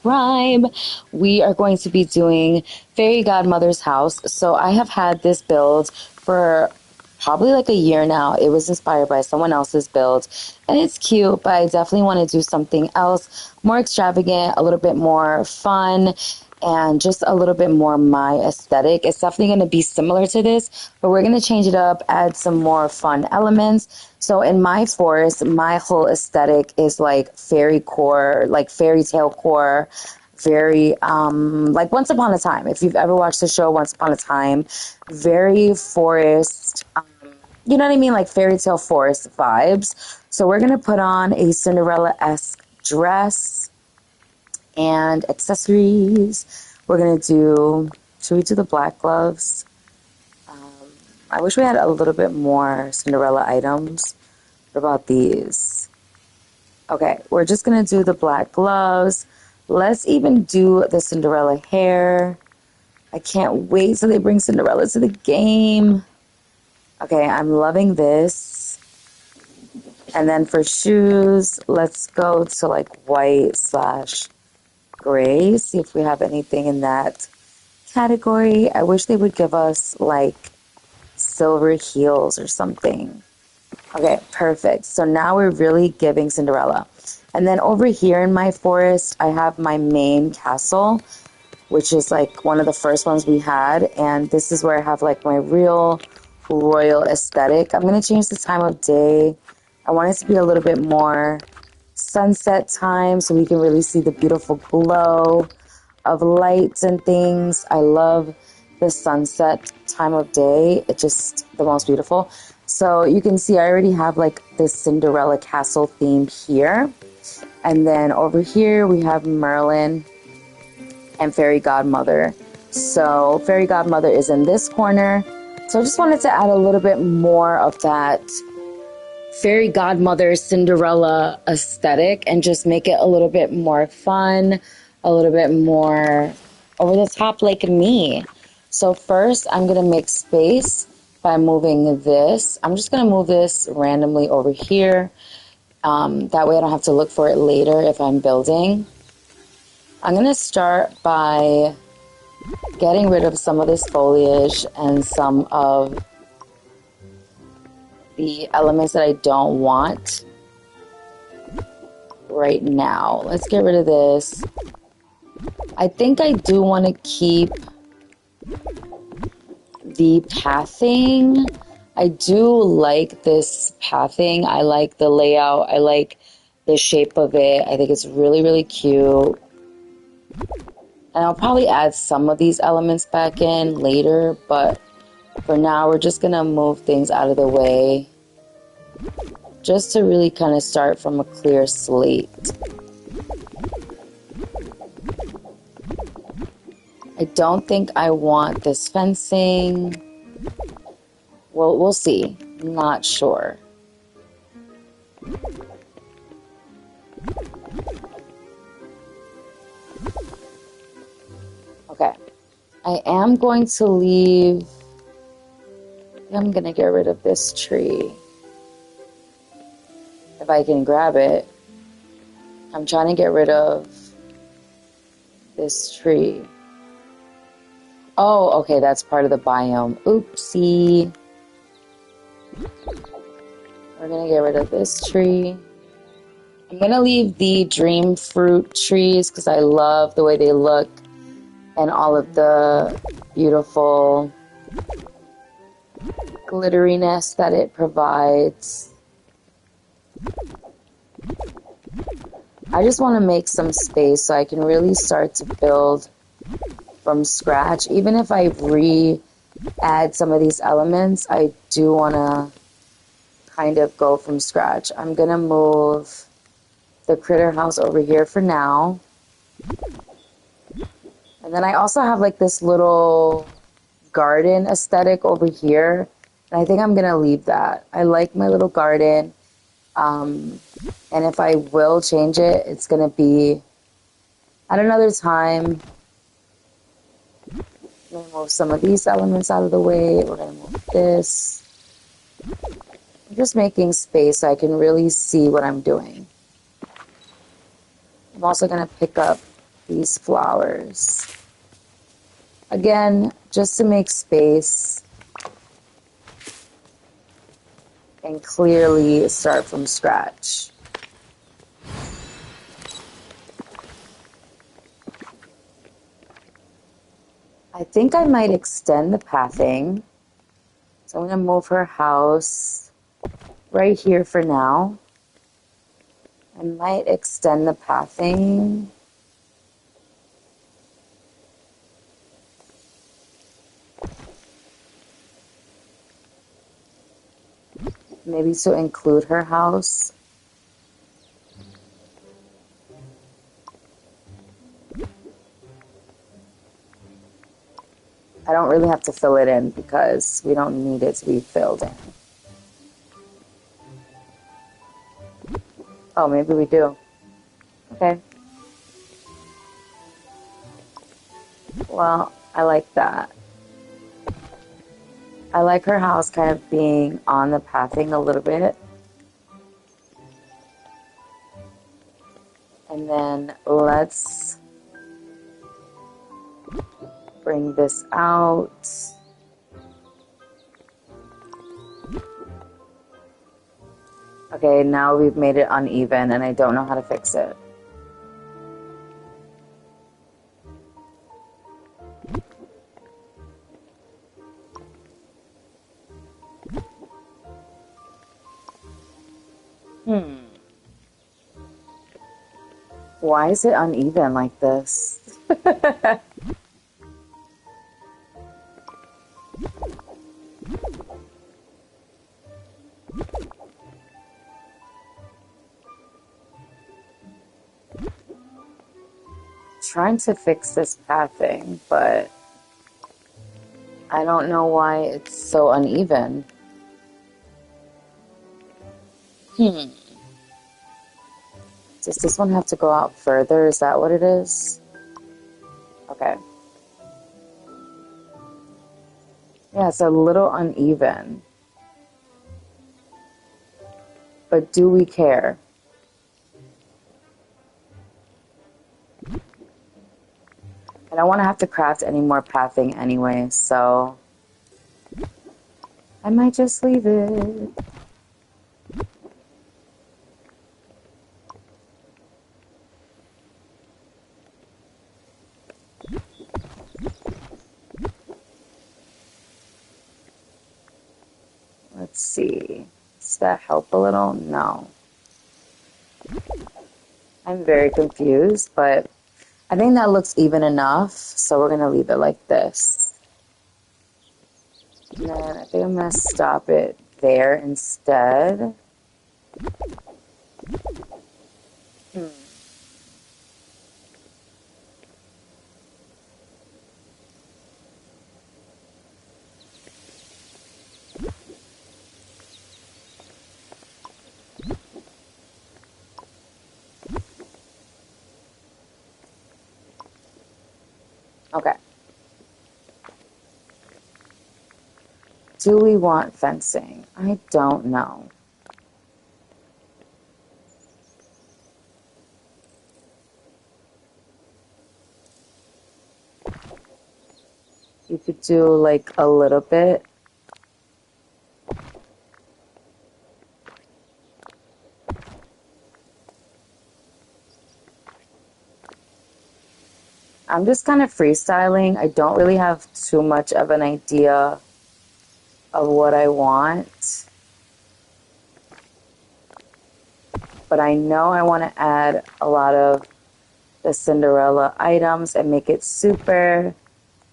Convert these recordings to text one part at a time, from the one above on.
subscribe. We are going to be doing Fairy Godmother's house. So I have had this build for probably like a year now. It was inspired by someone else's build and it's cute, but I definitely want to do something else more extravagant, a little bit more fun, and just a little bit more my aesthetic. It's definitely going to be similar to this, but we're going to change it up, add some more fun elements. So in my forest, my whole aesthetic is like fairy core, like fairy tale core, very like Once Upon a Time. If you've ever watched the show Once Upon a Time, very forest, you know what I mean? Like fairy tale forest vibes. So we're going to put on a Cinderella-esque dress and accessories. We're going to do, should we do the black gloves? I wish we had a little bit more Cinderella items. What about these? Okay, we're just going to do the black gloves. Let's even do the Cinderella hair. I can't wait till they bring Cinderella to the game. Okay, I'm loving this. And then for shoes, let's go to like white / gray. See if we have anything in that category. I wish they would give us like silver heels or something. Okay, perfect. So now we're really giving Cinderella. And then over here in my forest, I have my main castle, which is like one of the first ones we had. And this is where I have like my real royal aesthetic. I'm going to change the time of day. I want it to be a little bit more sunset time so we can really see the beautiful glow of lights and things. I love the sunset time of day. It's just the most beautiful. So you can see I already have like this Cinderella castle theme here. And then over here we have Merlin and Fairy Godmother. So Fairy Godmother is in this corner. So I just wanted to add a little bit more of that Fairy Godmother Cinderella aesthetic and just make it a little bit more fun, a little bit more over the top like me. So first I'm going to make space by moving this. I'm just going to move this randomly over here. That way I don't have to look for it later if I'm building. I'm going to start by getting rid of some of this foliage and some of the elements that I don't want right now. Let's get rid of this. I think I do want to keep the pathing. I do like this pathing. I like the layout. I like the shape of it. I think it's really, really cute. And I'll probably add some of these elements back in later, but for now, we're just going to move things out of the way just to really kind of start from a clear slate. I don't think I want this fencing. Well, we'll see. I'm not sure. Okay. I am going to leave... I'm going to get rid of this tree. If I can grab it. I'm trying to get rid of this tree. Oh, okay, that's part of the biome. Oopsie. We're going to get rid of this tree. I'm going to leave the dream fruit trees because I love the way they look and all of the beautiful glitteriness that it provides. I just want to make some space so I can really start to build from scratch. Even if I add some of these elements, I do want to kind of go from scratch. I'm going to move the critter house over here for now. And then I also have like this little garden aesthetic over here. And I think I'm going to leave that. I like my little garden. And if I will change it, it's going to be at another time. I'm going to move some of these elements out of the way. We're going to move this. I'm just making space so I can really see what I'm doing. I'm also going to pick up these flowers. Again, just to make space and clearly start from scratch. I think I might extend the pathing. So I'm going to move her house right here for now. I might extend the pathing. Maybe to include her house. I don't really have to fill it in because we don't need it to be filled in. Oh, maybe we do. Okay. Well, I like that. I like her house kind of being on the pathing a little bit. And then let's bring this out. Okay, now we've made it uneven and I don't know how to fix it. Why is it uneven like this? Trying to fix this pathing, but I don't know why it's so uneven. Does this one have to go out further? Is that what it is? Okay. Yeah, it's a little uneven. But do we care? I don't want to have to craft any more pathing anyway, so I might just leave it. Let's see. Does that help a little? No. I'm very confused, but I think that looks even enough, so we're going to leave it like this. And then I think I'm going to stop it there instead. Okay. Do we want fencing? I don't know. You could do like a little bit. I'm just kind of freestyling. I don't really have too much of an idea of what I want. But I know I want to add a lot of the Cinderella items and make it super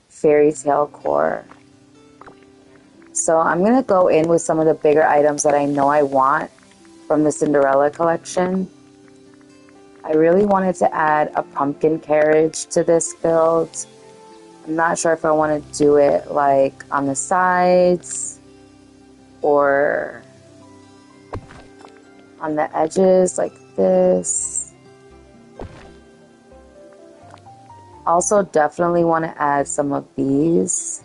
fairy tale core. So I'm going to go in with some of the bigger items that I know I want from the Cinderella collection. I really wanted to add a pumpkin carriage to this build. I'm not sure if I want to do it like on the sides or on the edges like this. Also definitely want to add some of these.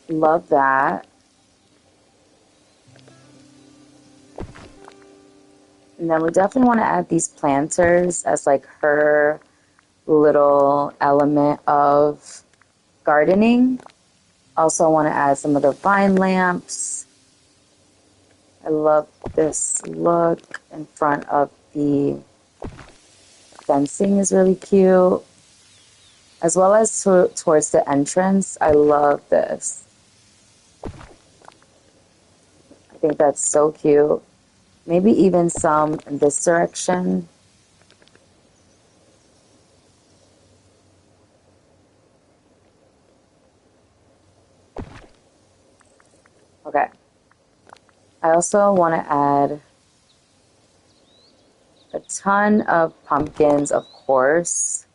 Love that. And then we definitely want to add these planters as like her little element of gardening. Also want to add some of the vine lamps. I love this look in front of the fencing is really cute. As well as towards the entrance. I love this. I think that's so cute. Maybe even some in this direction. Okay. I also want to add a ton of pumpkins, of course.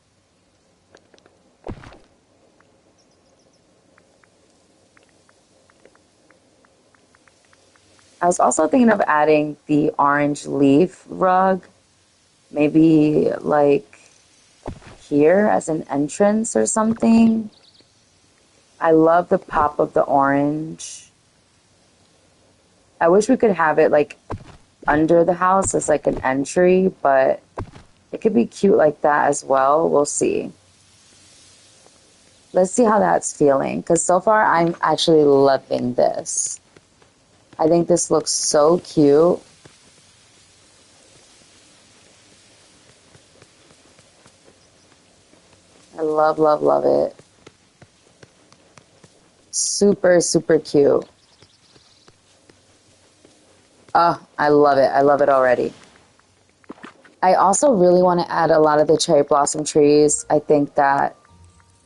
I was also thinking of adding the orange leaf rug, maybe like here as an entrance or something. I love the pop of the orange. I wish we could have it like under the house as like an entry, but it could be cute like that as well. We'll see. Let's see how that's feeling, because so far I'm actually loving this. I think this looks so cute. I love, love, love it. Super, super cute. Oh, I love it. I love it already. I also really want to add a lot of the cherry blossom trees. I think that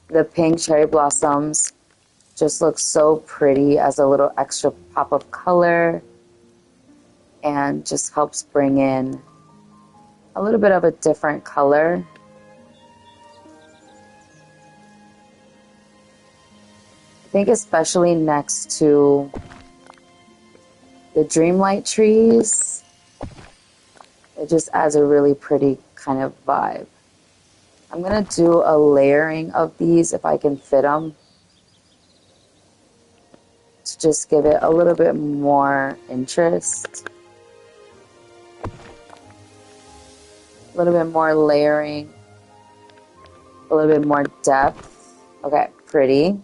the pink cherry blossoms just look so pretty as a little extra pop of color and just helps bring in a little bit of a different color. I think especially next to the Dreamlight trees, it just adds a really pretty kind of vibe. I'm going to do a layering of these if I can fit them, to just give it a little bit more interest. A little bit more layering, a little bit more depth. Okay, pretty.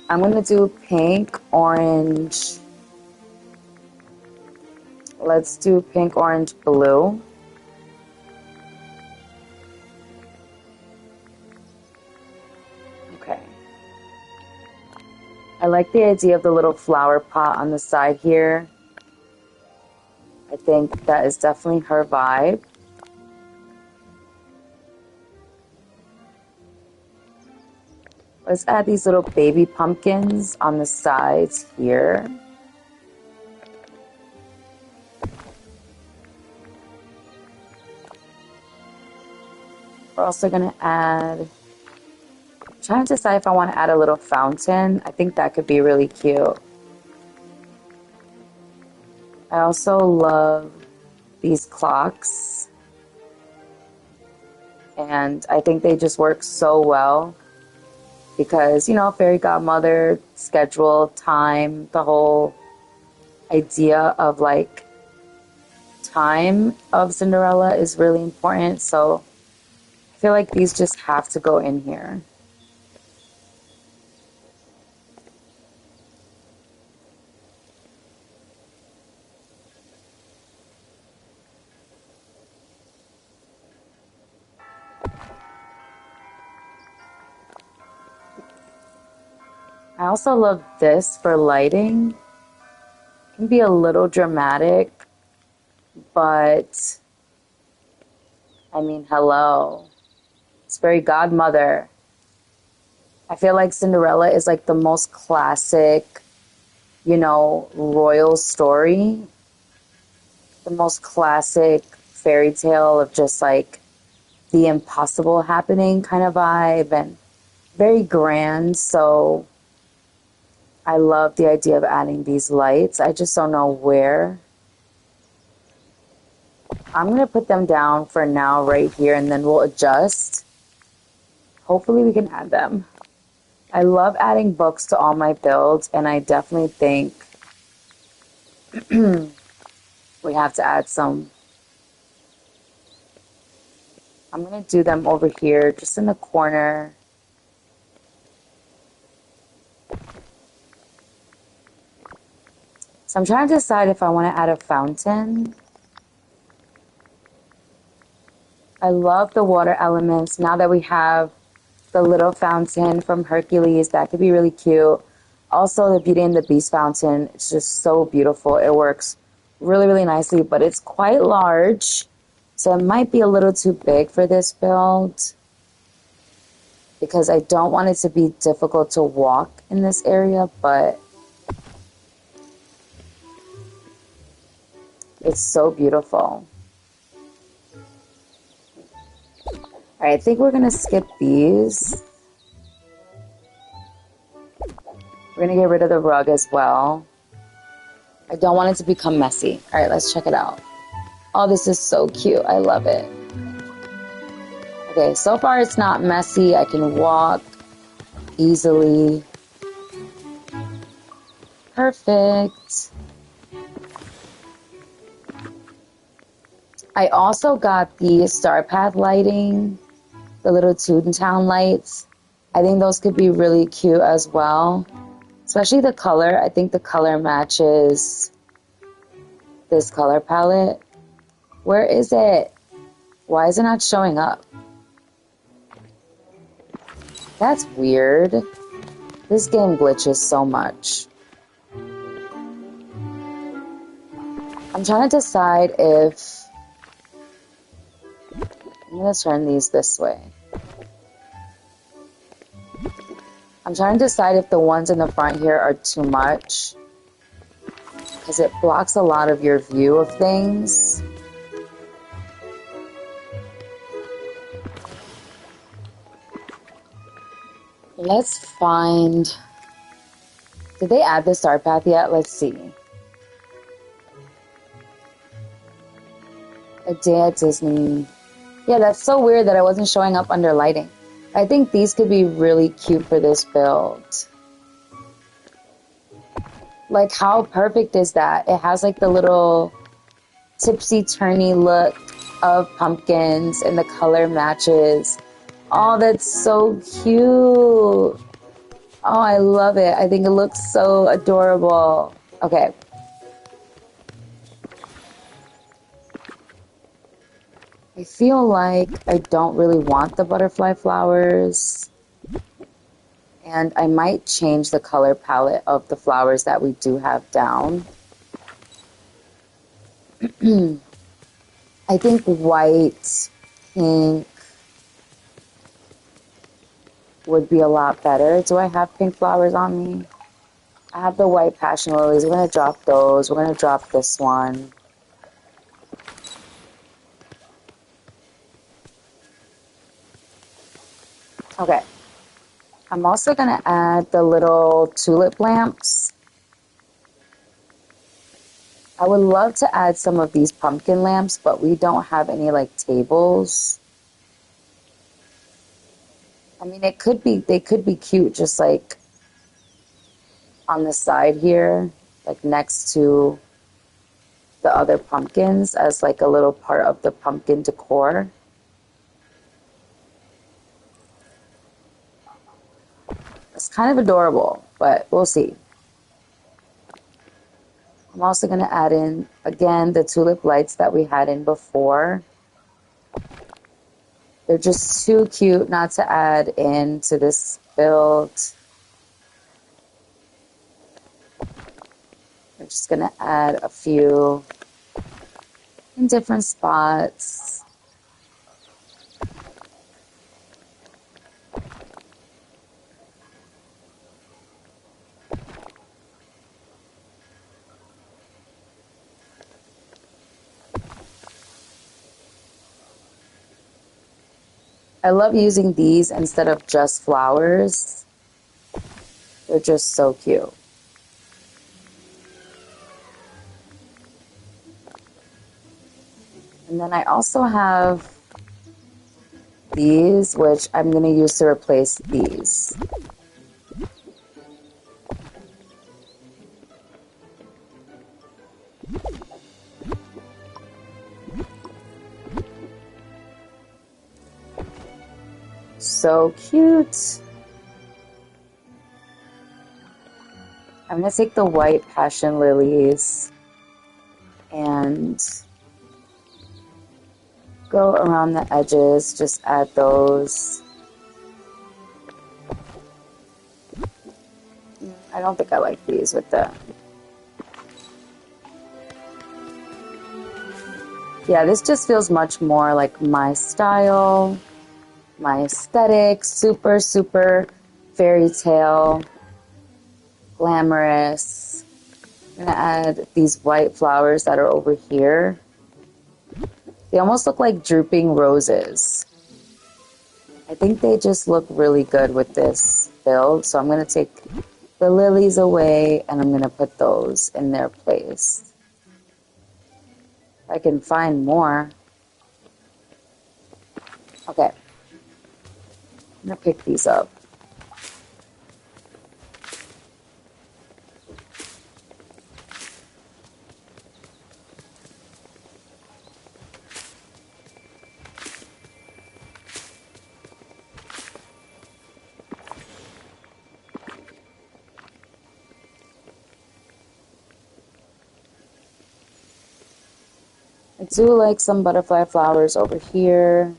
I'm going to do pink, orange. Let's do pink, orange, blue. Okay. I like the idea of the little flower pot on the side here. I think that is definitely her vibe. Let's add these little baby pumpkins on the sides here. We're also going to add, I'm trying to decide if I want to add a little fountain. I think that could be really cute. I also love these clocks. And I think they just work so well. Because, you know, fairy godmother, schedule, time, the whole idea of like time of Cinderella is really important. So I feel like these just have to go in here. I also love this for lighting. It can be a little dramatic, but I mean, hello. It's very godmother. I feel like Cinderella is like the most classic, you know, royal story. The most classic fairy tale of just like the impossible happening kind of vibe, and very grand. So I love the idea of adding these lights. I just don't know where. I'm going to put them down for now right here, and then we'll adjust hopefully we can add them. I love adding books to all my builds, and I definitely think we have to add some. I'm going to do them over here, just in the corner. So I'm trying to decide if I want to add a fountain. I love the water elements. Now that we have the little fountain from Hercules, that could be really cute. Also, the Beauty and the Beast fountain, it's just so beautiful. It works really, really nicely, but it's quite large. So it might be a little too big for this build because I don't want it to be difficult to walk in this area, but it's so beautiful. All right, I think we're going to skip these. We're going to get rid of the rug as well. I don't want it to become messy. All right, let's check it out. Oh, this is so cute. I love it. Okay, so far it's not messy. I can walk easily. Perfect. I also got the Star Path lighting, the little Toontown lights. I think those could be really cute as well. Especially the color. I think the color matches this color palette. Where is it? Why is it not showing up? That's weird. This game glitches so much. I'm trying to decide if... I'm going to turn these this way. I'm trying to decide if the ones in the front here are too much, because it blocks a lot of your view of things. Let's find... Did they add the Star Path yet? Let's see. A Day at Disney. Yeah, that's so weird that it wasn't showing up under lighting. I think these could be really cute for this build. Like, how perfect is that? It has like the little tipsy-turny look of pumpkins and the color matches. Oh, that's so cute. Oh, I love it. I think it looks so adorable. Okay. I feel like I don't really want the butterfly flowers. And I might change the color palette of the flowers that we do have down. I think white, pink would be a lot better. Do I have pink flowers on me? I have the white passion lilies. We're going to drop those. We're going to drop this one. Okay. I'm also going to add the little tulip lamps. I would love to add some of these pumpkin lamps, but we don't have any like tables. I mean, they could be cute just like on the side here, like next to the other pumpkins as like a little part of the pumpkin decor. It's kind of adorable, but we'll see. I'm also going to add in, again, the tulip lights that we had in before. They're just too cute not to add into this build. I'm just going to add a few in different spots. I love using these instead of just flowers. They're just so cute. And then I also have these, which I'm going to use to replace these. So cute. I'm going to take the white passion lilies and go around the edges, just add those. I don't think I like these with the... Yeah, this just feels much more like my style, my aesthetic, super, super fairy tale, glamorous. I'm going to add these white flowers that are over here. They almost look like drooping roses. I think they just look really good with this build, so I'm going to take the lilies away and I'm going to put those in their place. I can find more. Okay. I'm going to pick these up. I do like some butterfly flowers over here.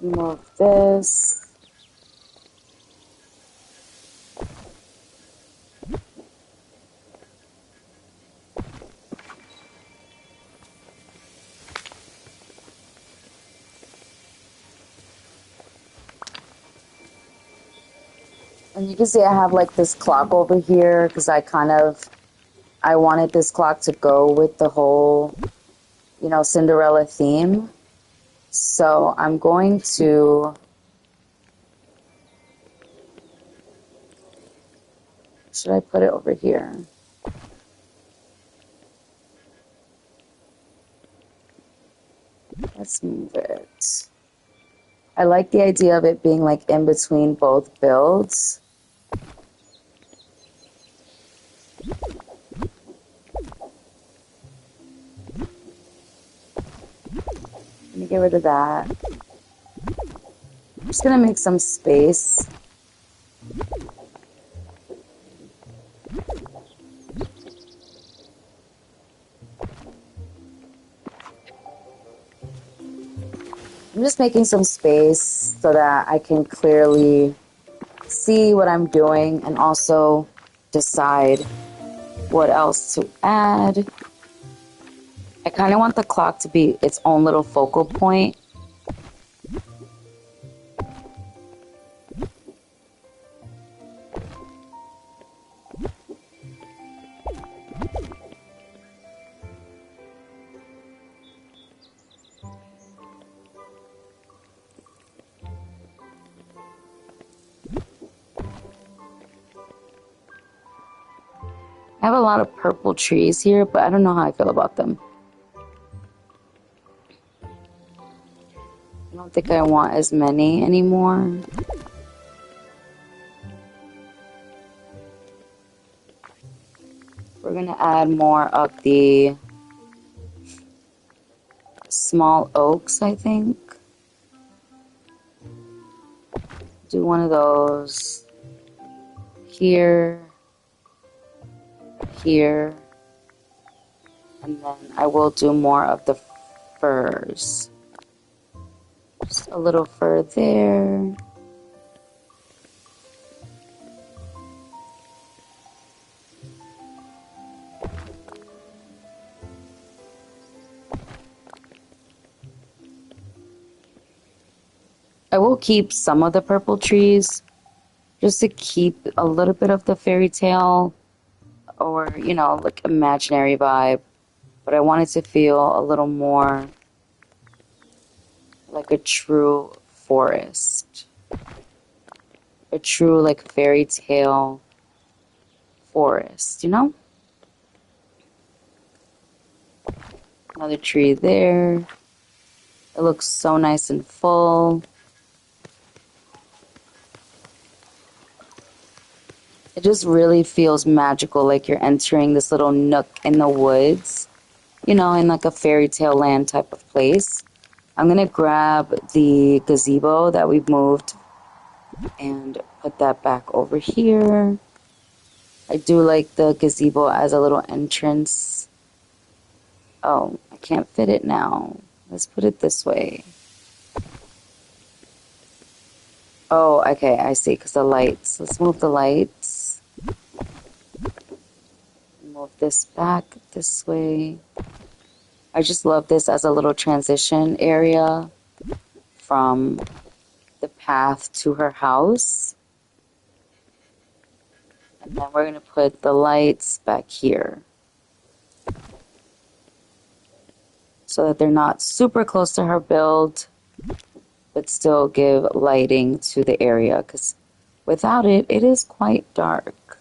Move this. And you can see I have like this clock over here because I wanted this clock to go with the whole, you know, Cinderella theme. So I'm going to... Should I put it over here? Let's move it. I like the idea of it being like in between both builds. Let me get rid of that. I'm just gonna make some space. I'm just making some space so that I can clearly see what I'm doing and also decide what else to add. I kind of want the clock to be its own little focal point. I have a lot of purple trees here, but I don't know how I feel about them. I don't think I want as many anymore. We're gonna add more of the small oaks, I think. Do one of those here, here, and then I will do more of the firs. Just a little fur there. I will keep some of the purple trees just to keep a little bit of the fairy tale or, you know, like imaginary vibe. But I want it to feel a little more like a true forest. A true, like, fairy tale forest, you know? Another tree there. It looks so nice and full. It just really feels magical, like you're entering this little nook in the woods, you know, in like a fairy tale land type of place. I'm going to grab the gazebo that we've moved and put that back over here. I do like the gazebo as a little entrance. Oh, I can't fit it now. Let's put it this way. Oh, okay, I see, because the lights. Let's move the lights. Move this back this way. I just love this as a little transition area from the path to her house. And then we're going to put the lights back here so that they're not super close to her build, but still give lighting to the area, because without it, it is quite dark.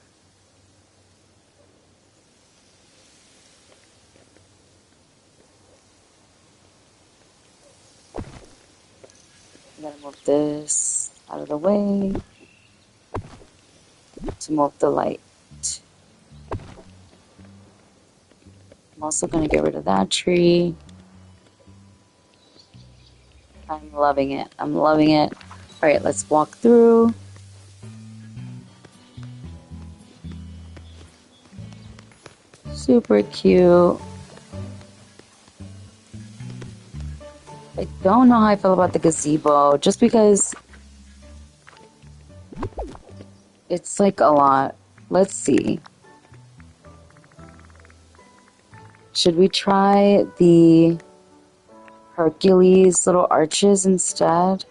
I'm going to move this out of the way to move the light. I'm also going to get rid of that tree. I'm loving it. I'm loving it. All right, let's walk through. Super cute. I don't know how I feel about the gazebo, just because it's like a lot. Let's see. Should we try the Hercules little arches instead?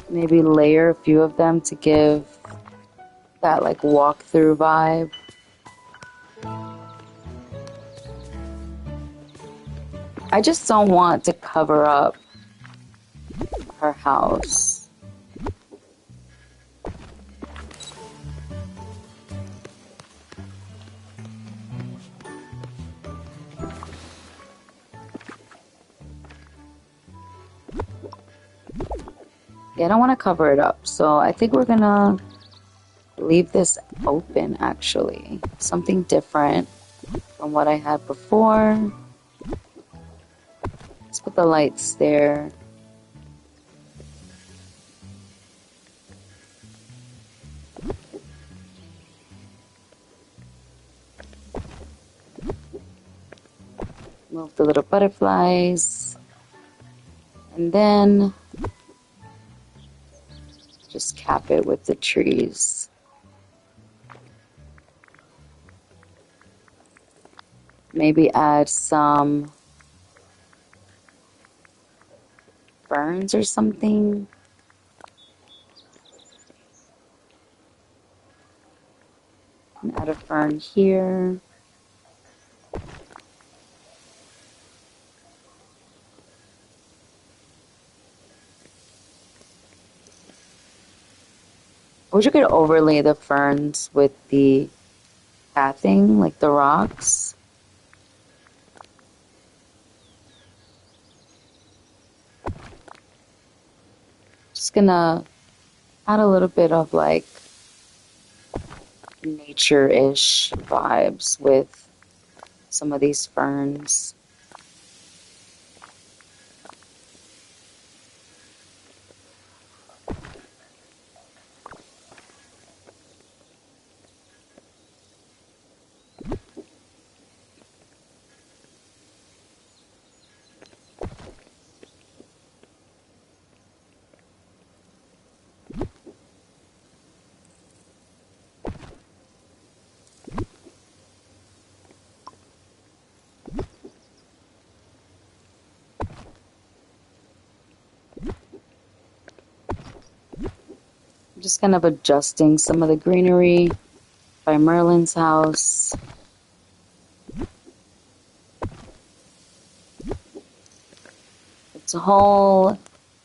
Maybe layer a few of them to give that like walk-through vibe. I just don't want to cover up her house. Yeah, I don't want to cover it up, so I think we're gonna leave this open, actually. Something different from what I had before. Let's put the lights there. Move the little butterflies. And then just cap it with the trees. Maybe add some ferns or something. And add a fern here. I wish you could overlay the ferns with the pathing, like the rocks. Just gonna add a little bit of like nature-ish vibes with some of these ferns. I'm just kind of adjusting some of the greenery by Merlin's house. It's a whole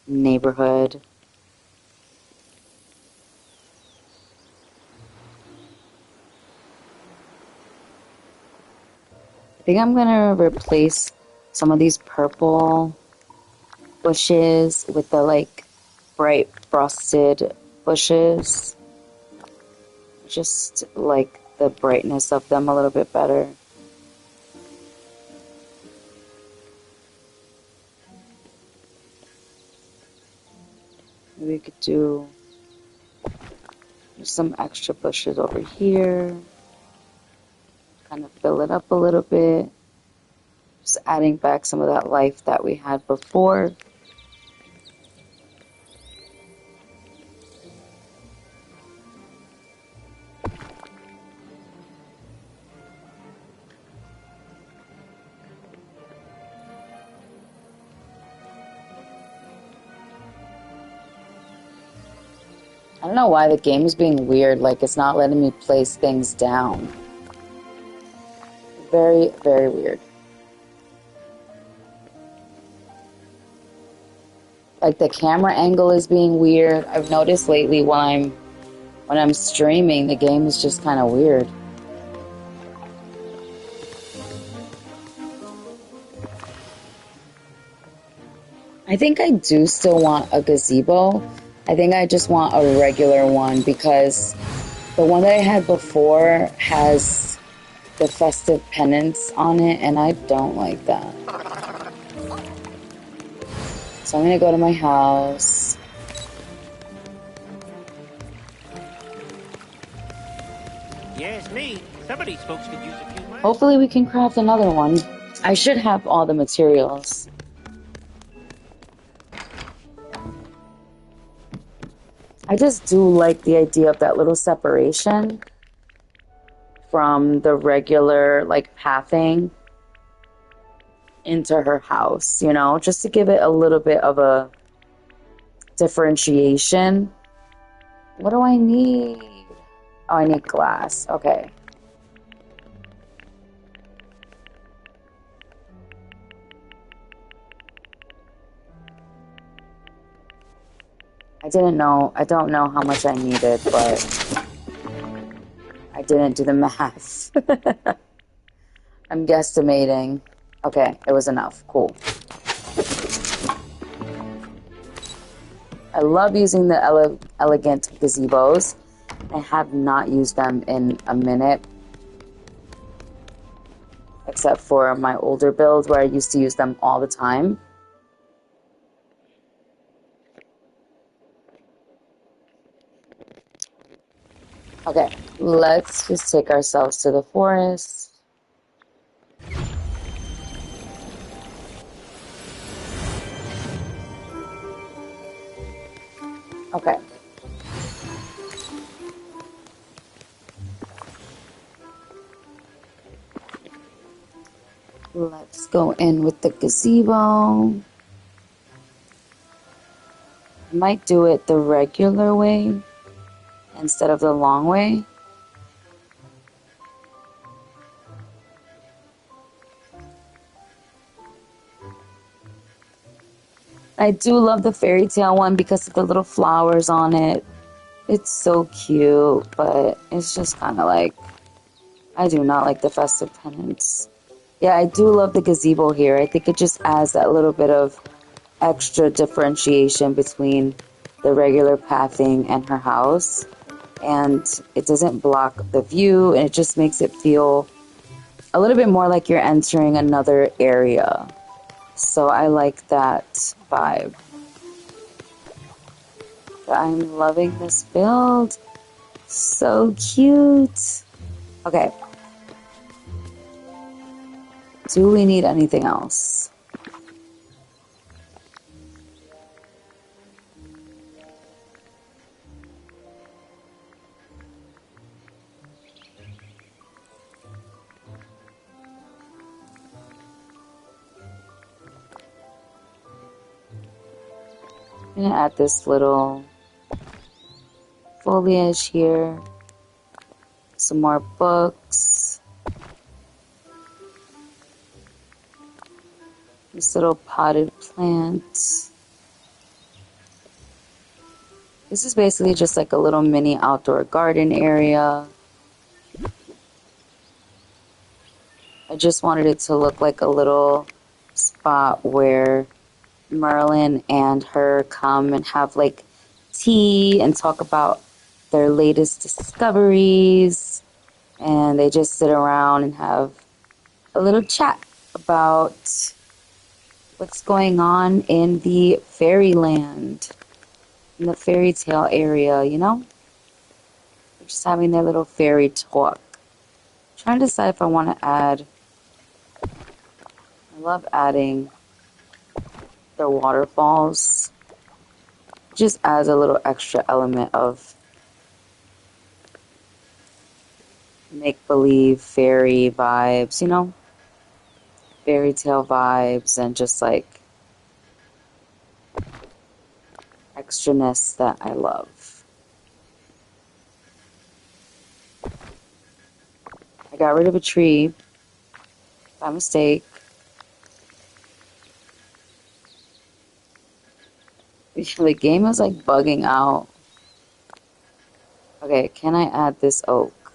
neighborhood. I think I'm gonna replace some of these purple bushes with the like bright frosted bushes. Just like the brightness of them a little bit better. Maybe we could do some extra bushes over here. Kind of fill it up a little bit. Just adding back some of that life that we had before. I don't know why the game is being weird, like it's not letting me place things down. Very, very weird. Like the camera angle is being weird. I've noticed lately when I'm streaming, the game is just kind of weird. I think I do still want a gazebo. I think I just want a regular one because the one that I had before has the festive pennants on it, and I don't like that. So I'm gonna go to my house. Yes, me. Some of these folks could use a few months. Hopefully we can craft another one. I should have all the materials. I just do like the idea of that little separation from the regular like pathing into her house, you know, just to give it a little bit of a differentiation. What do I need? Oh, I need glass. Okay. I don't know how much I needed, but I didn't do the math. I'm guesstimating. Okay, it was enough. Cool. I love using the elegant gazebos. I have not used them in a minute, except for my older build where I used to use them all the time. Okay, let's just take ourselves to the forest. Okay. Let's go in with the gazebo. I might do it the regular way instead of the long way. I do love the fairy tale one because of the little flowers on it. It's so cute, but it's just kind of like, I do not like the festive pennants. Yeah, I do love the gazebo here. I think it just adds that little bit of extra differentiation between the regular pathing and her house. And it doesn't block the view, and it just makes it feel a little bit more like you're entering another area. So I like that vibe. But I'm loving this build. So cute. Okay. Do we need anything else? I'm gonna add this little foliage here. Some more books. This little potted plant. This is basically just like a little mini outdoor garden area. I just wanted it to look like a little spot where Merlin and her come and have like tea and talk about their latest discoveries. And they just sit around and have a little chat about what's going on in the fairyland, in the fairy tale area, you know? They're just having their little fairy talk. I'm trying to decide if I want to add. I love adding the waterfalls. Just adds a little extra element of make-believe fairy vibes, you know? Fairy tale vibes and just like extraness that I love. I got rid of a tree by mistake. The game is like bugging out. Okay, can I add this oak?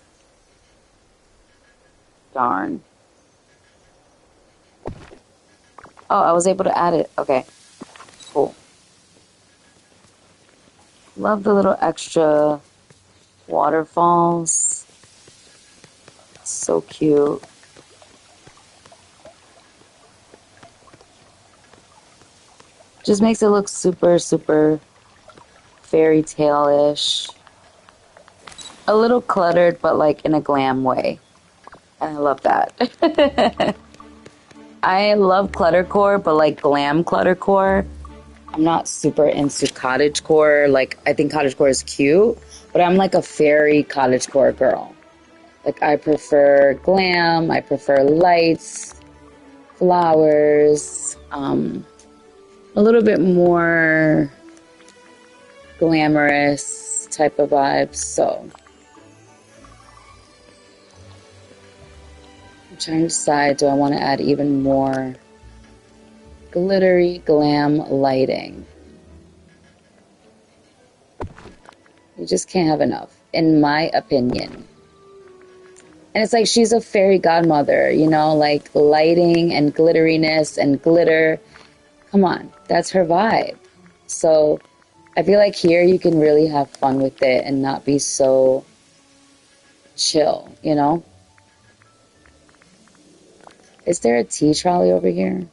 Darn. Oh, I was able to add it. Okay, cool. Love the little extra waterfalls. So cute. Just makes it look super, super fairy tale-ish. A little cluttered, but like in a glam way. And I love that. I love cluttercore, but like glam cluttercore. I'm not super into cottagecore. Like, I think cottagecore is cute, but I'm like a fairy cottagecore girl. Like, I prefer glam, I prefer lights, flowers, a little bit more glamorous type of vibes. So I'm trying to decide, do I want to add even more glittery glam lighting? You just can't have enough, in my opinion. And it's like she's a fairy godmother, you know, like lighting and glitteriness and glitter. Come on, that's her vibe. So I feel like here you can really have fun with it and not be so chill, you know? Is there a tea trolley over here?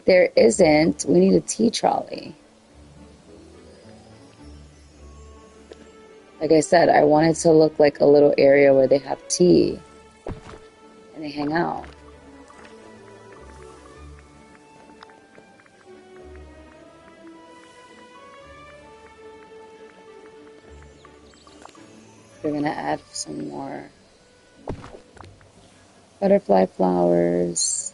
There isn't. We need a tea trolley. Like I said, I want it to look like a little area where they have tea and they hang out. We're gonna add some more butterfly flowers.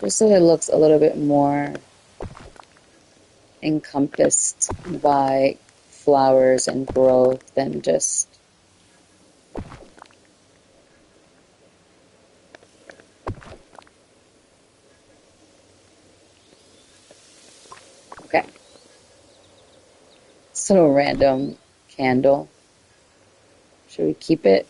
Just so it looks a little bit more encompassed by flowers and growth than just okay. This little random candle. Should we keep it?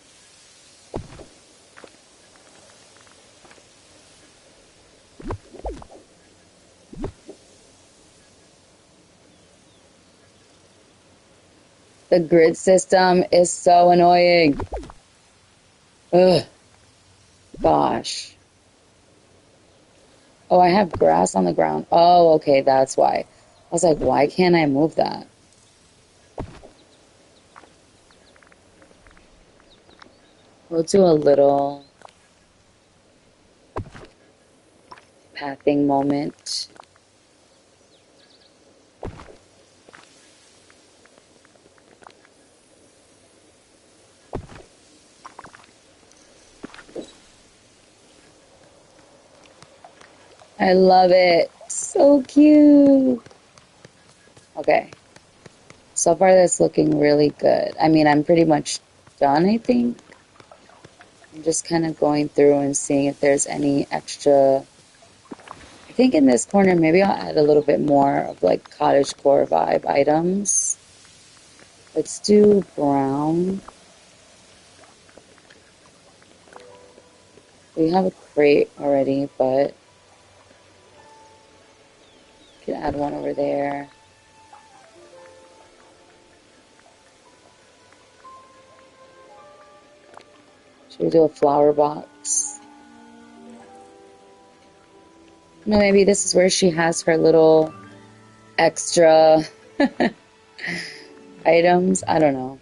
The grid system is so annoying. Ugh. Gosh. Oh, I have grass on the ground. Oh, okay, that's why. I was like, why can't I move that? We'll do a little pathing moment. I love it. So cute. Okay. So far, that's looking really good. I mean, I'm pretty much done, I think. I'm just kind of going through and seeing if there's any extra. I think in this corner, maybe I'll add a little bit more of like cottagecore vibe items. Let's do brown. We have a crate already, but we can add one over there. Should we do a flower box? No, maybe this is where she has her little extra items. I don't know.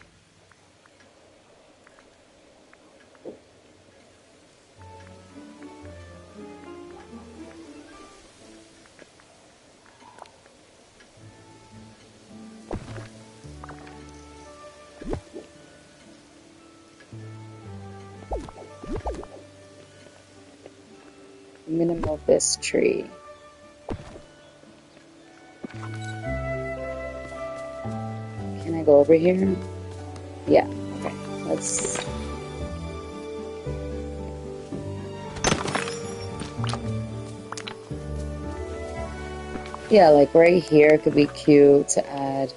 I'm gonna move this tree. Can I go over here? Yeah, okay. Let's... Yeah, like right here could be cute to add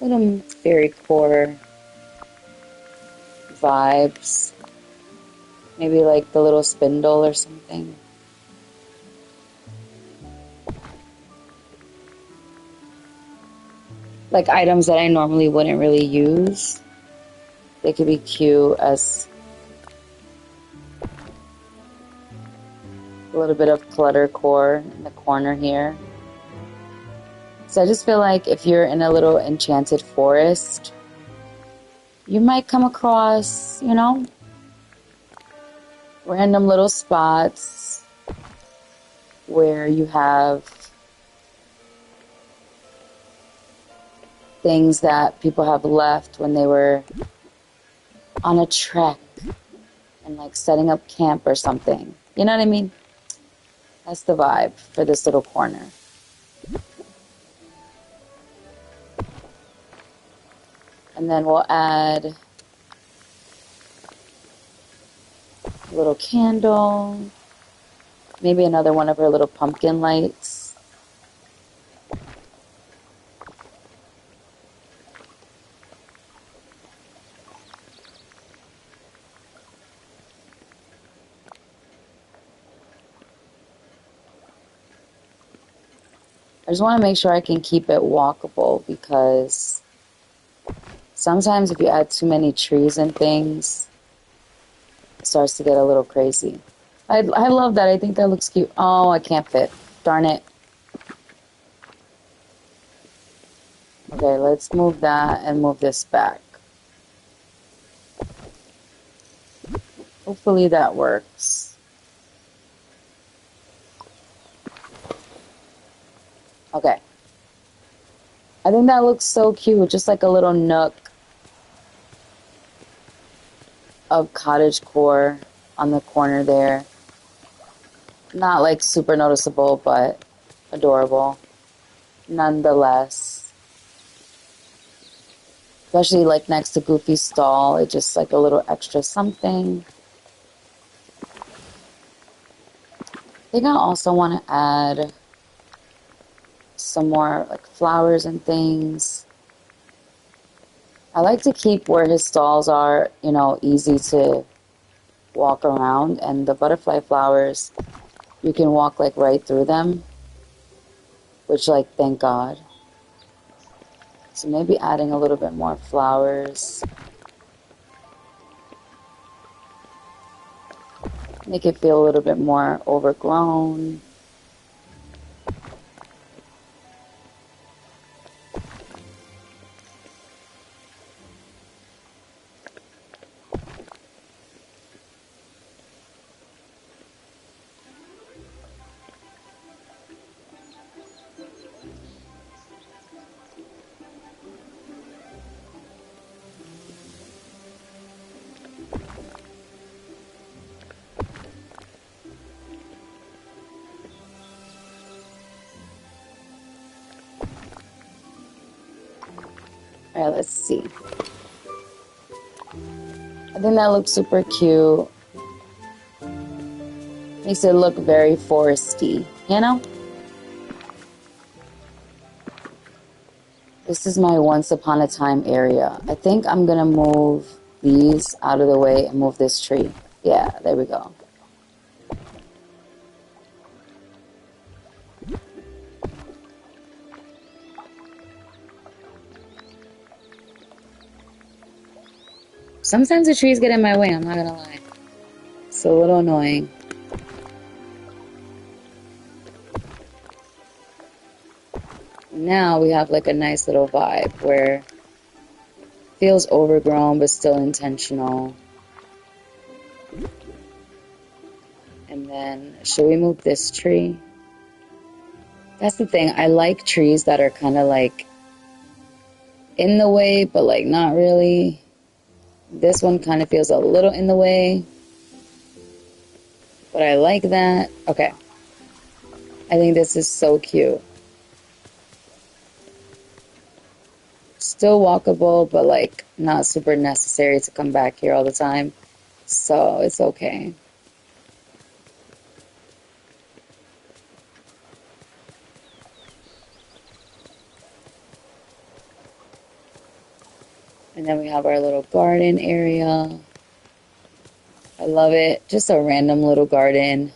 little fairy core vibes. Maybe like the little spindle or something. Like items that I normally wouldn't really use. They could be cute as a little bit of clutter core in the corner here. So I just feel like if you're in a little enchanted forest, you might come across, you know, random little spots where you have things that people have left when they were on a trek and like setting up camp or something. You know what I mean? That's the vibe for this little corner. And then we'll add a little candle, maybe another one of her little pumpkin lights. I just want to make sure I can keep it walkable because sometimes if you add too many trees and things, it starts to get a little crazy. I love that. I think that looks cute. Oh, I can't fit. Darn it. Okay, let's move that and move this back. Hopefully that works. Okay. I think that looks so cute. Just like a little nook of cottagecore on the corner there. Not like super noticeable, but adorable nonetheless. Especially like next to Goofy's stall, it's just like a little extra something. I think I also want to add some more like flowers and things. I like to keep where his stalls are, you know, easy to walk around, and the butterfly flowers, you can walk like right through them, which like thank God. So maybe adding a little bit more flowers. Make it feel a little bit more overgrown. All right, let's see. I think that looks super cute. Makes it look very foresty, you know? This is my once upon a time area. I think I'm gonna move these out of the way and move this tree. Yeah, there we go. Sometimes the trees get in my way, I'm not gonna lie. It's a little annoying. Now we have like a nice little vibe where it feels overgrown but still intentional. And then, should we move this tree? That's the thing. I like trees that are kind of like in the way, but like not really. This one kind of feels a little in the way, but I like that. Okay. I think this is so cute. Still walkable, but like not super necessary to come back here all the time. So it's okay. And then we have our little garden area. I love it. Just a random little garden.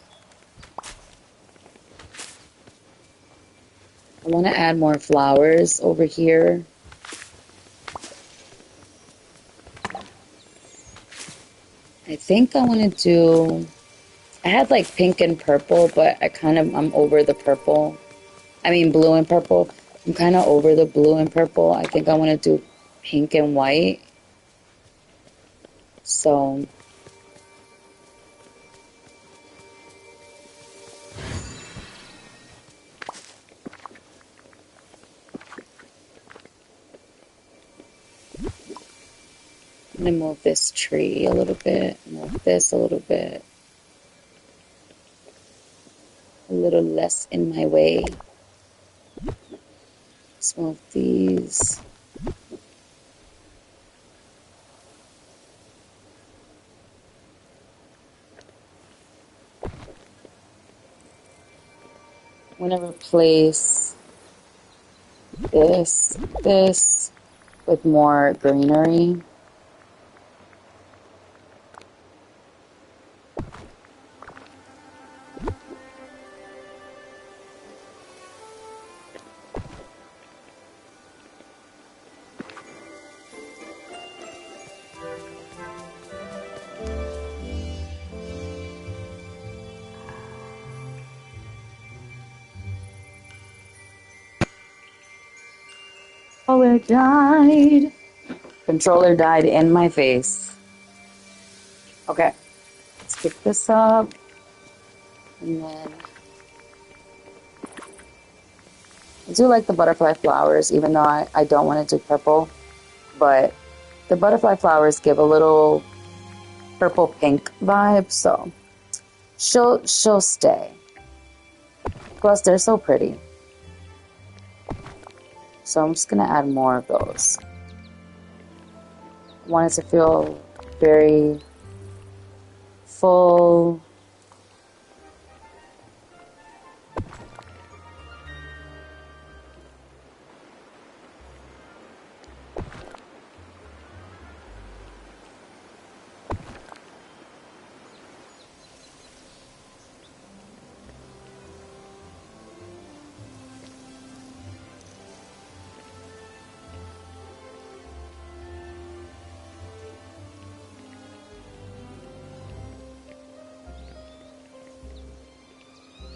I want to add more flowers over here. I think I want to do... I had like pink and purple, but I'm over the purple. I mean blue and purple. I'm kind of over the blue and purple. I think I want to do pink and white. So... I'm going to move this tree a little bit, move this a little bit. A little less in my way. Let's move these. I'm going to replace this with more greenery. Controller died. Controller died in my face. Okay, let's pick this up. And then I do like the butterfly flowers, even though I don't want to do purple. But the butterfly flowers give a little purple pink vibe, so she'll stay. Plus, they're so pretty. So I'm just gonna add more of those. I want it to feel very full.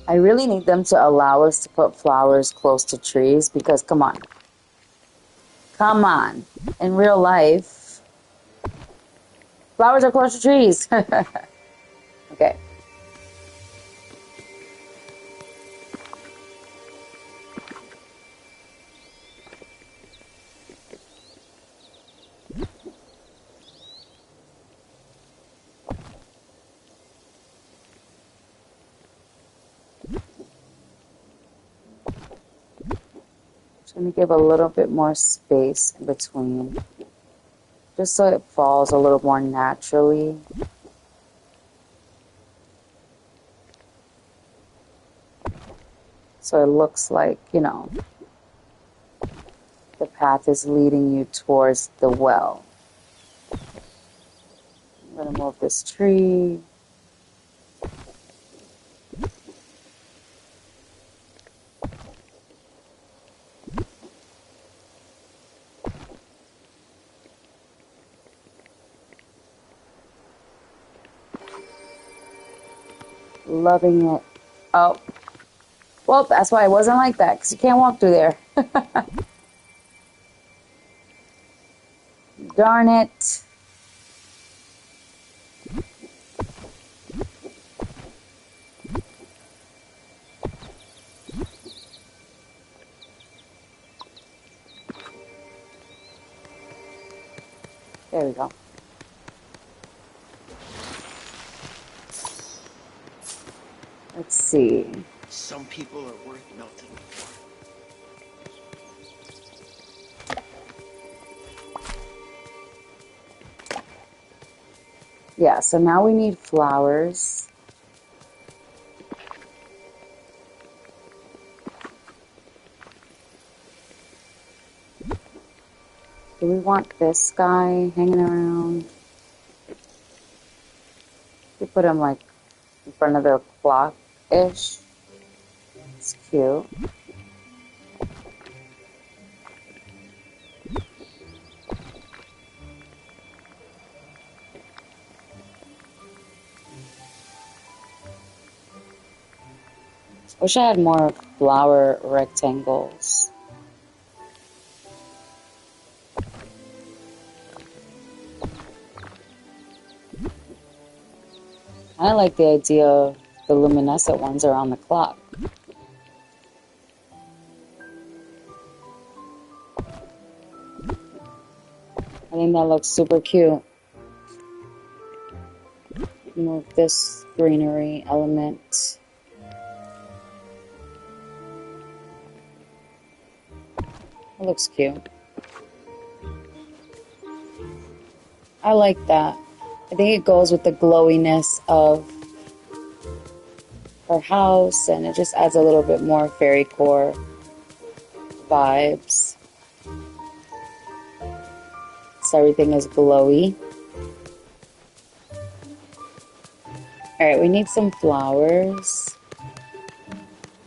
I really need them to allow us to put flowers close to trees because, come on. Come on. In real life, flowers are close to trees. Okay. Just going to give a little bit more space in between. just so it falls a little more naturally. So it looks like, you know, the path is leading you towards the well. I'm going to move this tree. Loving it. Oh. Well, that's why it wasn't like that, because you can't walk through there. Darn it. There we go. Let's see. Some people are worth melting for. Yeah, so now we need flowers. Do we want this guy hanging around? We put him like in front of the clock-ish. It's cute. Wish I had more flower rectangles. I like the idea of the luminescent ones around the clock. I think that looks super cute. Move this greenery element. It looks cute. I like that. I think it goes with the glowiness of her house, and it just adds a little bit more fairy core vibes. So everything is glowy. Alright, we need some flowers.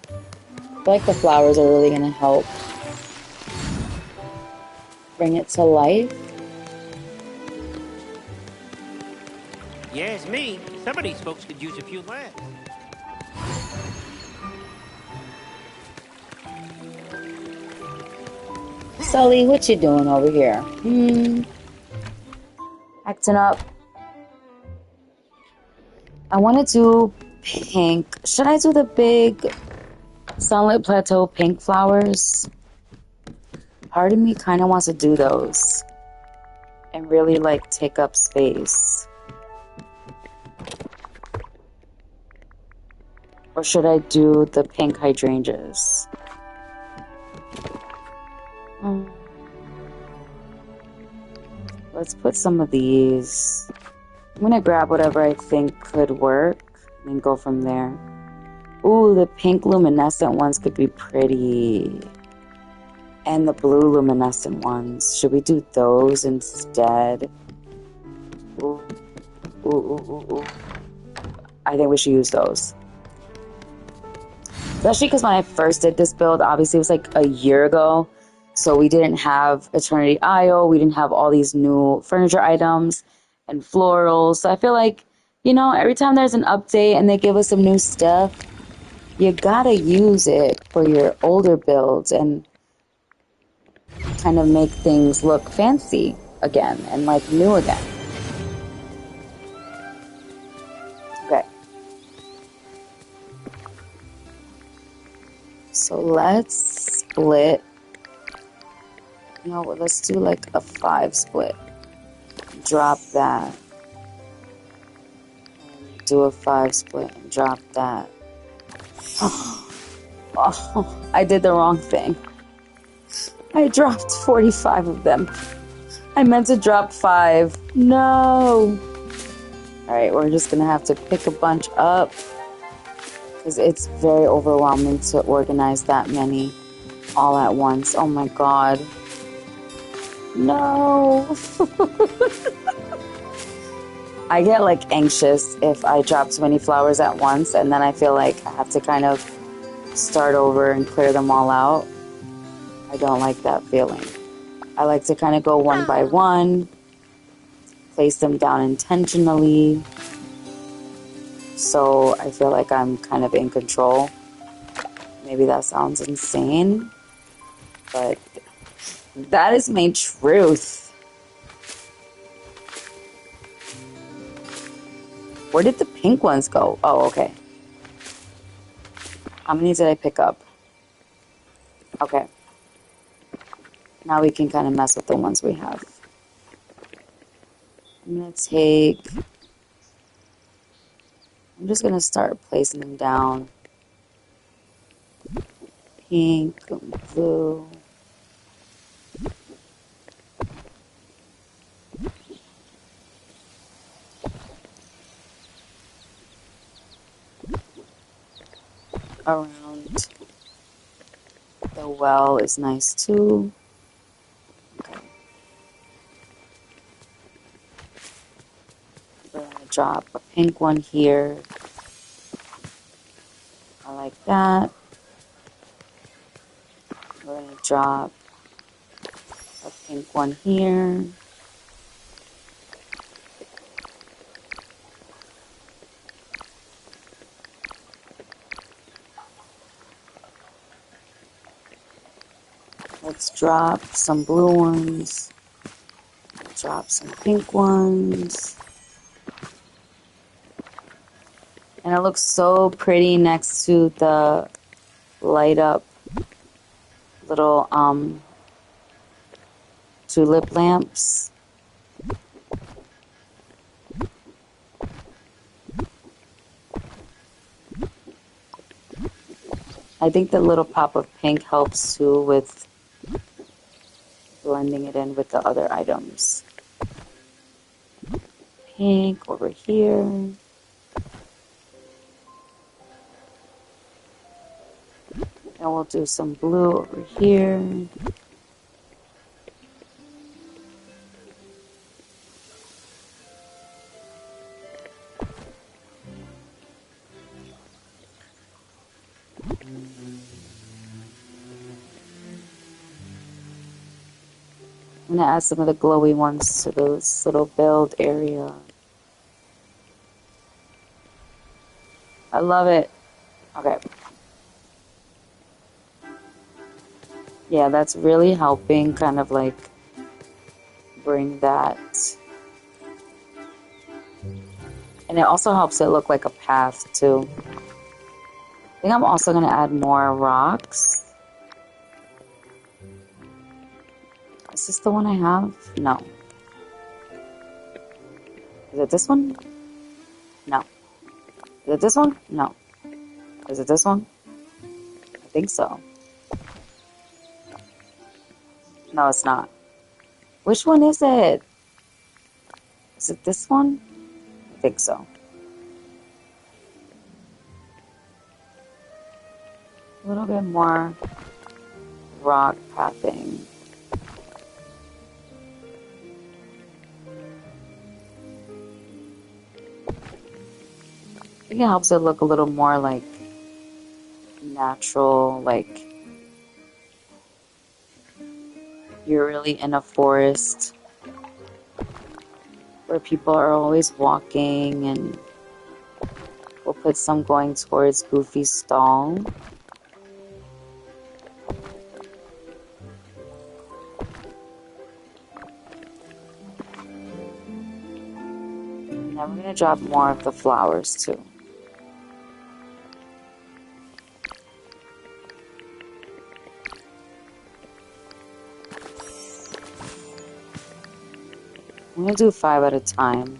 I feel like the flowers are really going to help bring it to life. Yes, me. Some of these folks could use a few laughs. Sully, what you doing over here? Acting up. I want to do pink. Should I do the big Sunlit Plateau pink flowers? Part of me kind of wants to do those and really like take up space. Or should I do the pink hydrangeas? Let's put some of these. I'm gonna grab whatever I think could work and go from there. Ooh, the pink luminescent ones could be pretty. And the blue luminescent ones. Should we do those instead? Ooh, ooh, ooh, ooh, ooh. I think we should use those. Especially because when I first did this build, obviously it was like a year ago. So we didn't have Eternity Isle. We didn't have all these new furniture items and florals. So I feel like, you know, every time there's an update and they give us some new stuff, you gotta use it for your older builds and kind of make things look fancy again and like new again. Okay. So let's split. No, let's do like a 5 split. Drop that. And do a 5 split and drop that. Oh, I did the wrong thing. I dropped 45 of them. I meant to drop 5. No. Alright, we're just gonna have to pick a bunch up. Because it's very overwhelming to organize that many all at once. Oh my god. No. I get like anxious if I drop too many flowers at once, and then I feel like I have to kind of start over and clear them all out. I don't like that feeling. I like to kind of go one by one, place them down intentionally, so I feel like I'm kind of in control. Maybe that sounds insane, but that is my truth. Where did the pink ones go? Oh, okay. How many did I pick up? Okay. Now we can kind of mess with the ones we have. I'm just going to start placing them down. Pink, blue. Around the well is nice too. Okay. We're going to drop a pink one here. I like that. We're going to drop a pink one here. Let's drop some blue ones. Drop some pink ones. And it looks so pretty next to the light up little tulip lamps. I think the little pop of pink helps too with blending it in with the other items. Pink over here. And we'll do some blue over here. I'm going to add some of the glowy ones to this little build area. I love it. Okay. Yeah, that's really helping kind of like bring that. And it also helps it look like a path too. I think I'm also going to add more rocks. Is this the one I have? No. Is it this one? No. Is it this one? No. Is it this one? I think so. No, it's not. Which one is it? Is it this one? I think so. A little bit more rock pathing. I think it helps it look a little more like natural, like you're really in a forest where people are always walking, and we'll put some going towards Goofy's stall. And then we're going to drop more of the flowers too. I'm going to do 5 at a time.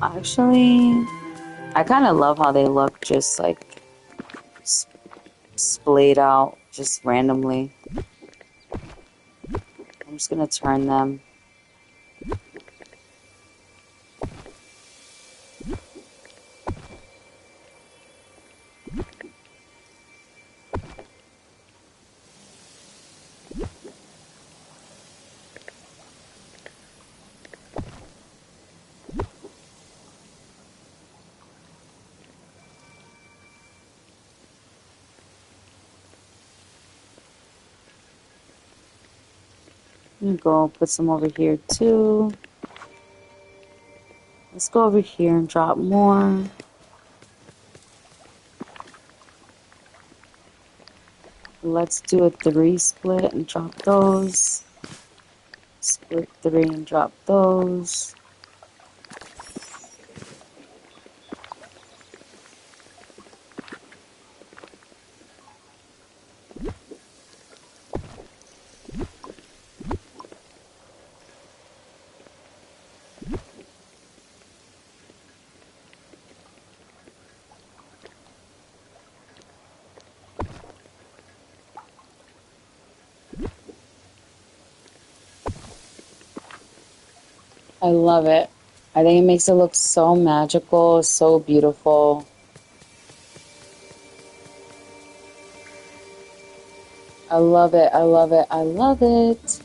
Actually, I kind of love how they look just like splayed out just randomly. I'm just going to turn them. I'm going to go put some over here too. Let's go over here and drop more. Let's do a 3 split and drop those. Split 3 and drop those. I love it. I think it makes it look so magical, so beautiful. I love it. I love it. I love it.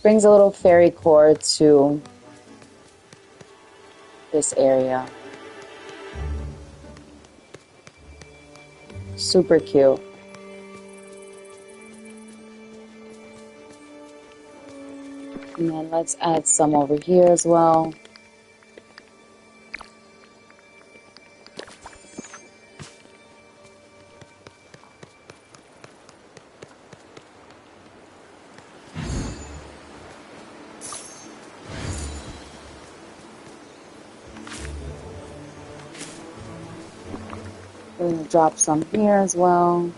Brings a little fairy core to this area. Super cute. And then let's add some over here as well. We're going to drop some here as well.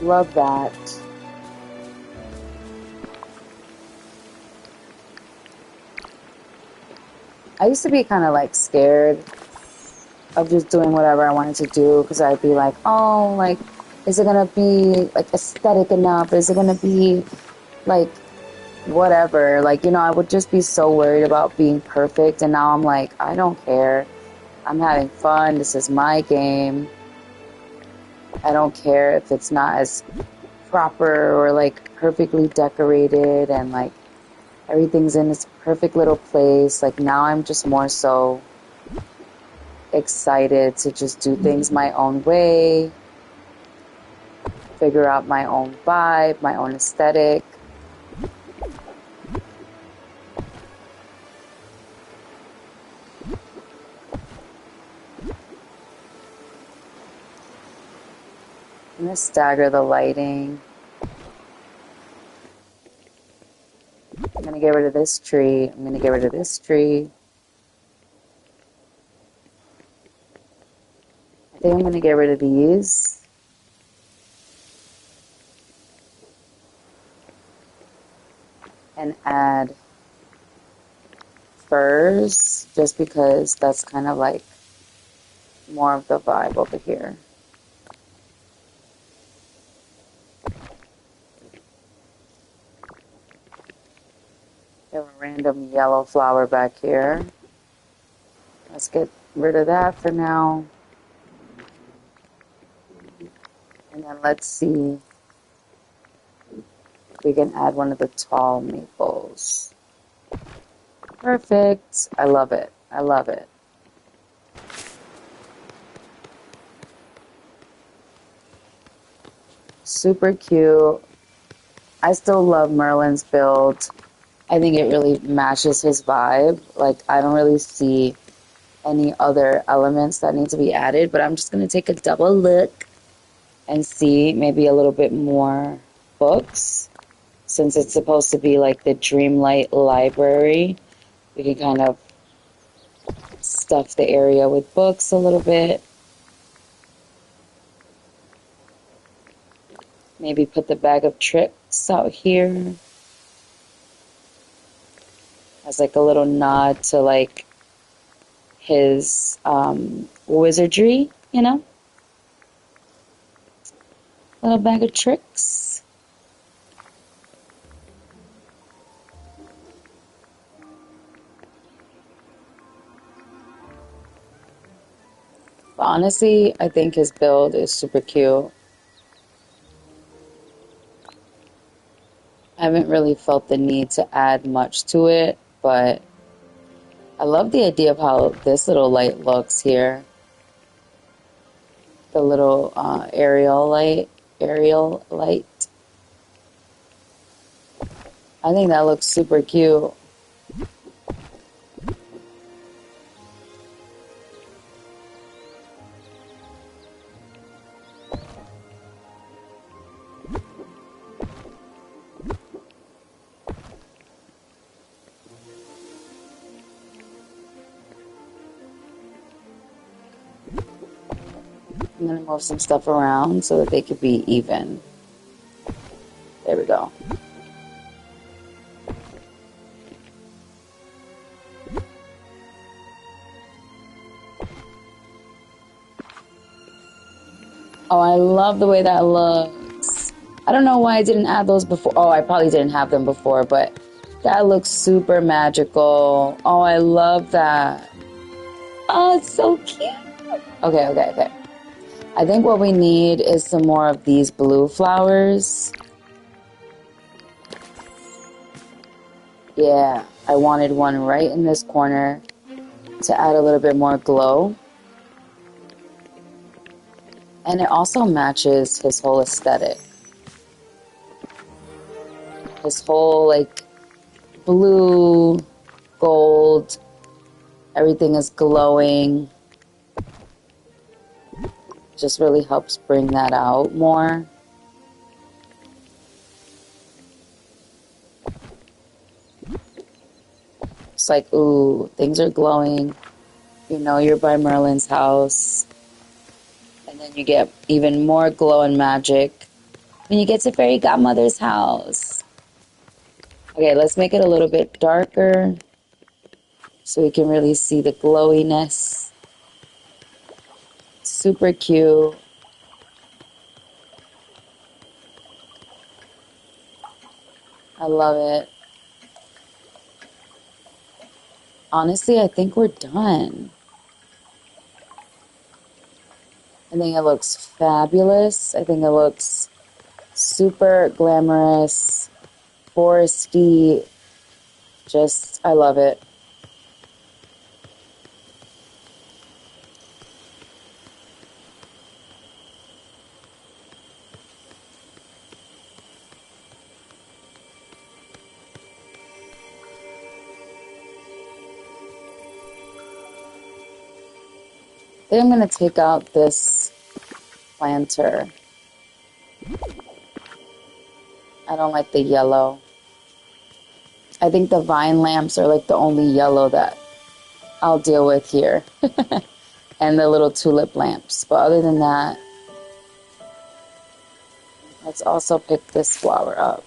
Love that. I used to be kind of like scared of just doing whatever I wanted to do because I'd be like, oh, like, is it going to be like aesthetic enough? Is it going to be like whatever? Like, you know, I would just be so worried about being perfect. And now I'm like, I don't care. I'm having fun. This is my game. I don't care if it's not as proper or like perfectly decorated and like everything's in its perfect little place. Like now I'm just more so excited to just do things my own way, figure out my own vibe, my own aesthetic. I'm going to stagger the lighting. I'm going to get rid of this tree. I'm going to get rid of this tree. I think I'm going to get rid of these. And add furs, just because that's kind of like more of the vibe over here. Have a random yellow flower back here. Let's get rid of that for now. And then let's see if we can add one of the tall maples. Perfect. I love it. I love it. Super cute. I still love Merlin's build. I think it really matches his vibe. Like, I don't really see any other elements that need to be added, but I'm just going to take a double look and see maybe a little bit more books. Since it's supposed to be like the Dreamlight library, we can kind of stuff the area with books a little bit. Maybe put the bag of tricks out here. as like a little nod to like his wizardry, you know? Little bag of tricks. But honestly, I think his build is super cute. I haven't really felt the need to add much to it, but I love the idea of how this little light looks here. The little aerial light. I think that looks super cute. I'm going to move some stuff around so that they could be even. There we go. Oh, I love the way that looks. I don't know why I didn't add those before. Oh, I probably didn't have them before, but that looks super magical. Oh, I love that. Oh, it's so cute. Okay. I think what we need is some more of these blue flowers. Yeah, I wanted one right in this corner to add a little bit more glow. And it also matches his whole aesthetic. His whole, like, blue, gold, everything is glowing. Just really helps bring that out more. It's like, ooh, things are glowing. You know you're by Merlin's house. And then you get even more glow and magic when you get to Fairy Godmother's house. Okay, let's make it a little bit darker so we can really see the glowiness. Super cute. I love it. Honestly, I think we're done. I think it looks fabulous. I think it looks super glamorous, foresty. Just, I love it. Then I'm going to take out this planter. I don't like the yellow. I think the vine lamps are like the only yellow that I'll deal with here. And the little tulip lamps. But other than that, let's also pick this flower up.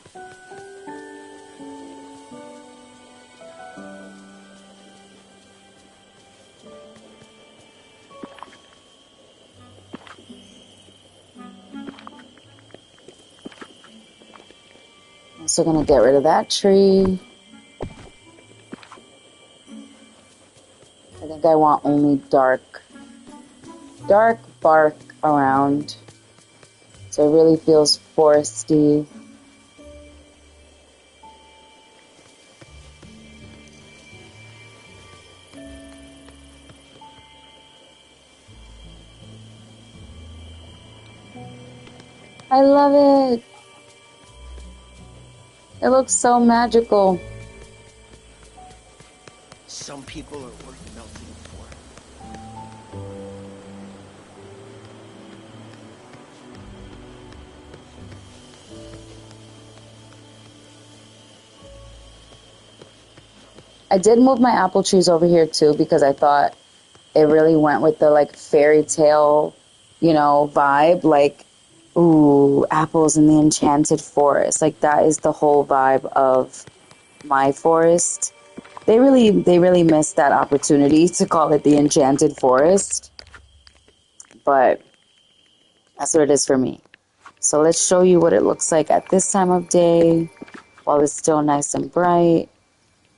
I'm also going to get rid of that tree. I think I want only dark bark around. So it really feels foresty. I love it. It looks so magical. Some people are worth melting for. I did move my apple trees over here too because I thought it really went with the like fairy tale, vibe. Like, ooh, apples in the enchanted forest. Like that is the whole vibe of my forest. They really missed that opportunity to call it the Enchanted Forest, but that's what it is for me. So let's show you what it looks like at this time of day while it's still nice and bright.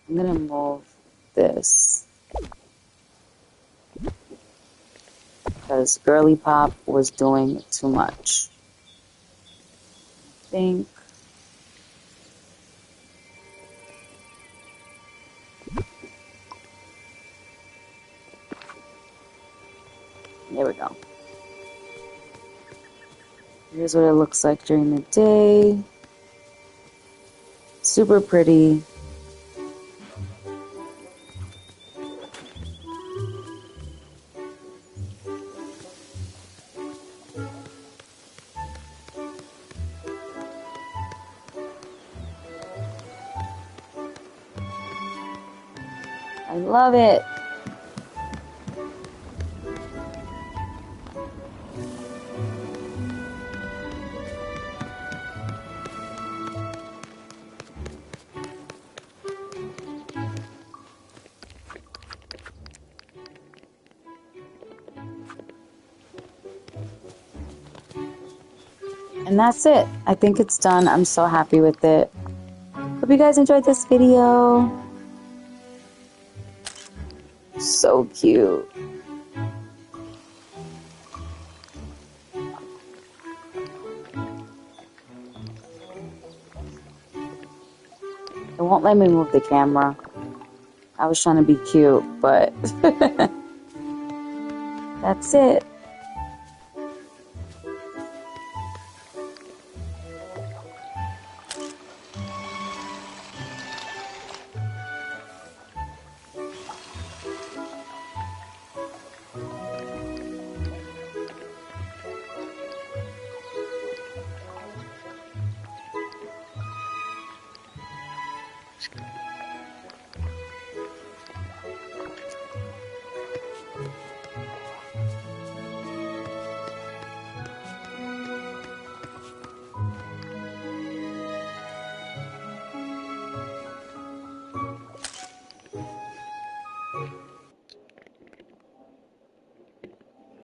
I'm gonna move this because Girly Pop was doing too much. I think. There we go. Here's what it looks like during the day. Super pretty. I love it. And that's it. I think it's done. I'm so happy with it. Hope you guys enjoyed this video. So cute. It won't let me move the camera. I was trying to be cute, but that's it.